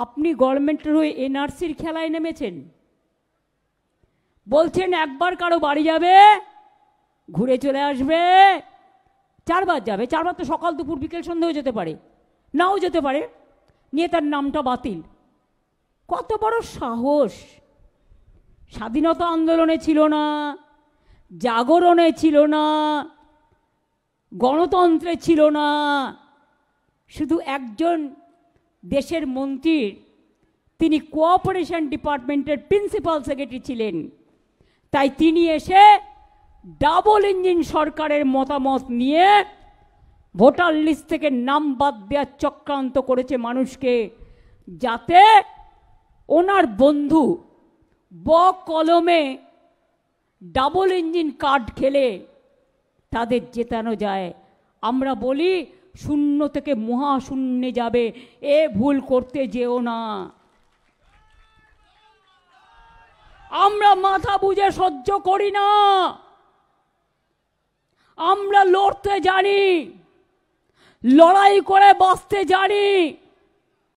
আপনি গভর্নমেন্টের হয়ে এনআরসির খেলায় নেমেছেন, বলছেন একবার কারো বাড়ি যাবে ঘুরে চলে আসবে, 4 বার যাবে, 4 বার তো সকাল দুপুর বিকেল সন্ধ্যেও যেতে পারে, নাও যেতে পারে, নিয়ে তার নামটা বাতিল। কত বড় সাহস! স্বাধীনতা আন্দোলনে ছিল না, জাগরণে ছিল না, গণতন্ত্রে ছিল না, শুধু একজন দেশের মন্ত্রীর, তিনি কোঅপারেশন ডিপার্টমেন্টের প্রিন্সিপাল সেক্রেটারি ছিলেন, তাই তিনি এসে ডাবল ইঞ্জিন সরকারের মতামত নিয়ে ভোটার লিস্ট থেকে নাম বাদ দেওয়ার চক্রান্ত করেছে মানুষকে, যাতে ওনার বন্ধু কলমে ডাবল ইঞ্জিন কার্ড খেলে তাদের জেতানো যায়। আমরা বলি শূন্য থেকে মহাশূন্যে যাবে, এ ভুল করতে যেও না। আমরা মাথা বুঝে সহ্য করি না, আমরা লড়তে জানি, লড়াই করে বাঁচতে জানি।